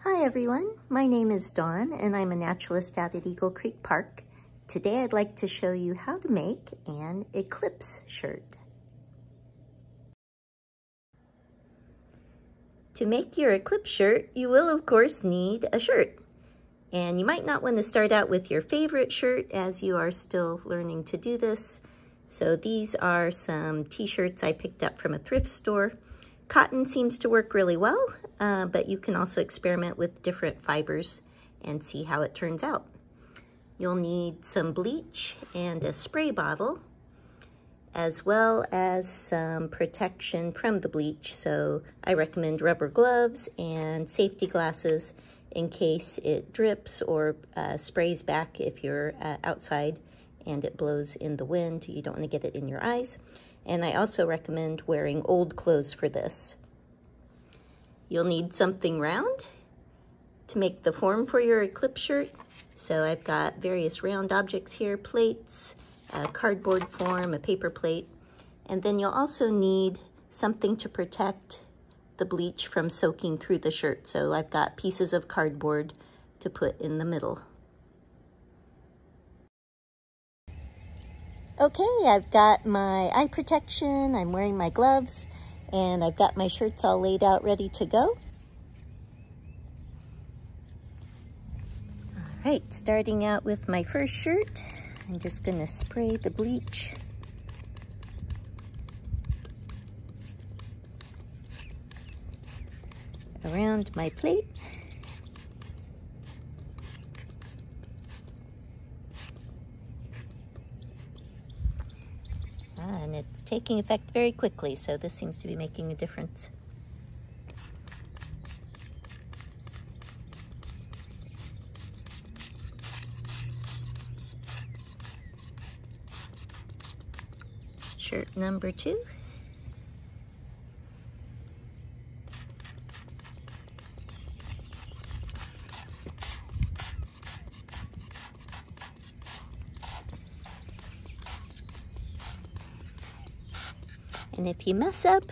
Hi everyone, my name is Dawn and I'm a naturalist out at Eagle Creek Park. Today I'd like to show you how to make an eclipse shirt. To make your eclipse shirt, you will of course need a shirt. And you might not want to start out with your favorite shirt as you are still learning to do this. So these are some t-shirts I picked up from a thrift store. Cotton seems to work really well, but you can also experiment with different fibers and see how it turns out. You'll need some bleach and a spray bottle, as well as some protection from the bleach. So I recommend rubber gloves and safety glasses in case it drips or sprays back if you're outside and it blows in the wind. You don't want to get it in your eyes. And I also recommend wearing old clothes for this. You'll need something round to make the form for your eclipse shirt. So I've got various round objects here, plates, a cardboard form, a paper plate, and then you'll also need something to protect the bleach from soaking through the shirt. So I've got pieces of cardboard to put in the middle. Okay, I've got my eye protection, I'm wearing my gloves, and I've got my shirts all laid out ready to go. All right, starting out with my first shirt, I'm just gonna spray the bleach around my plate. And it's taking effect very quickly, so this seems to be making a difference. Shirt number 2. And if you mess up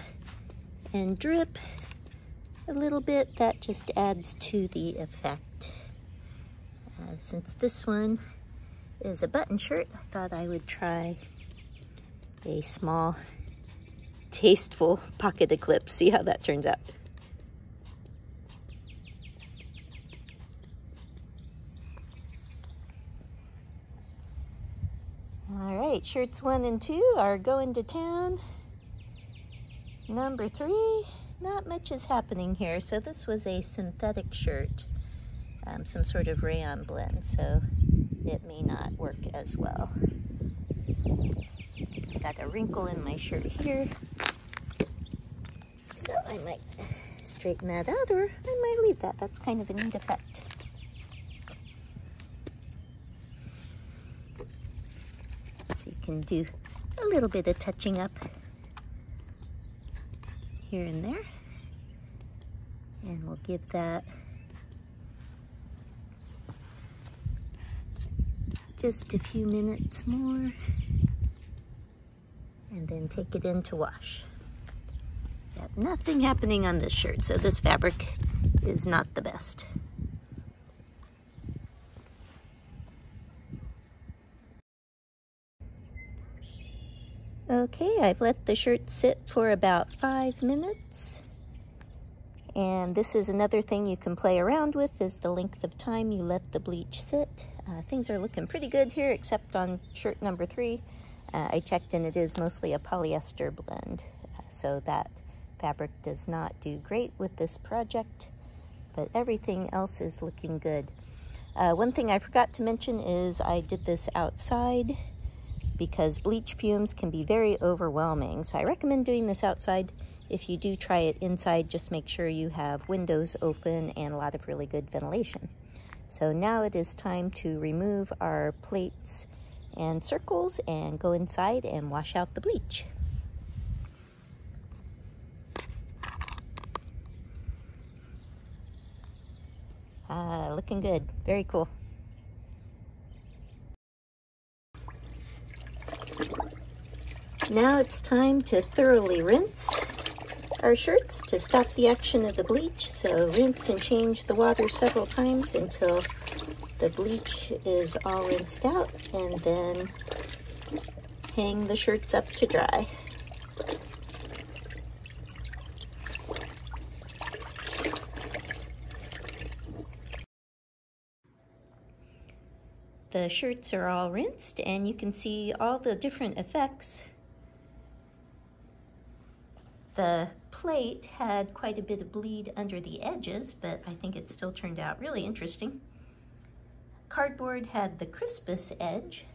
and drip a little bit, that just adds to the effect. Since this one is a button shirt, I thought I would try a small, tasteful pocket eclipse. See how that turns out. All right, shirts 1 and 2 are going to town. Number 3, not much is happening here. So this was a synthetic shirt, some sort of rayon blend, so it may not work as well. Got a wrinkle in my shirt here, so I might straighten that out, or I might leave that. That's kind of a neat effect. So you can do a little bit of touching up here and there, and we'll give that just a few minutes more and then take it in to wash. Yep, nothing happening on this shirt, so this fabric is not the best. Okay, I've let the shirt sit for about 5 minutes. And this is another thing you can play around with, is the length of time you let the bleach sit. Things are looking pretty good here, except on shirt number 3. I checked and it is mostly a polyester blend. So that fabric does not do great with this project, but everything else is looking good. One thing I forgot to mention is I did this outside, because bleach fumes can be very overwhelming. So I recommend doing this outside. If you do try it inside, just make sure you have windows open and a lot of really good ventilation. So now it is time to remove our plates and circles and go inside and wash out the bleach. Looking good, very cool. Now it's time to thoroughly rinse. our shirts to stop the action of the bleach. So rinse and change the water several times until the bleach is all rinsed out, and then hang the shirts up to dry. The shirts are all rinsed, and you can see all the different effects. The plate had quite a bit of bleed under the edges, but I think it still turned out really interesting. Cardboard had the crispest edge,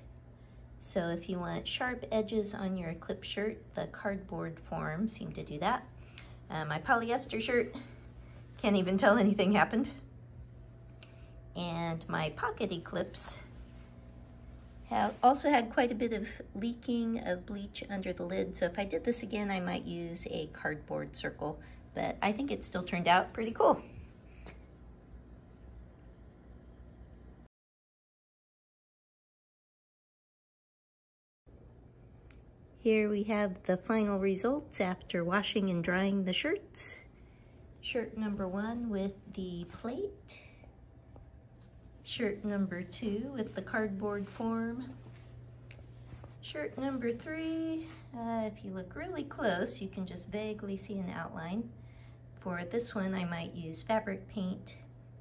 so if you want sharp edges on your eclipse shirt, the cardboard form seemed to do that. My polyester shirt, can't even tell anything happened. And my pocket eclipse also had quite a bit of leaking of bleach under the lid, so if I did this again, I might use a cardboard circle, but I think it still turned out pretty cool. Here we have the final results after washing and drying the shirts. Shirt number 1 with the plate. Shirt number 2 with the cardboard form. Shirt number 3, if you look really close, you can just vaguely see an outline. For this one, I might use fabric paint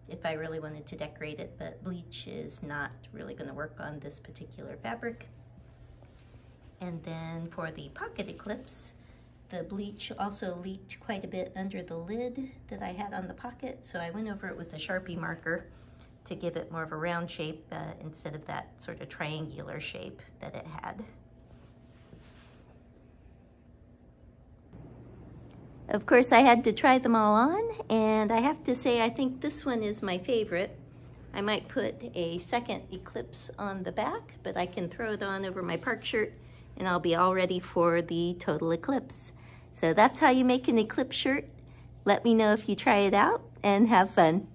if I really wanted to decorate it, but bleach is not really going to work on this particular fabric. And then for the pocket eclipse, the bleach also leaked quite a bit under the lid that I had on the pocket, so I went over it with a Sharpie marker to give it more of a round shape instead of that sort of triangular shape that it had. Of course, I had to try them all on, and I have to say I think this one is my favorite. I might put a second eclipse on the back, but I can throw it on over my park shirt and I'll be all ready for the total eclipse. So that's how you make an eclipse shirt. Let me know if you try it out, and have fun.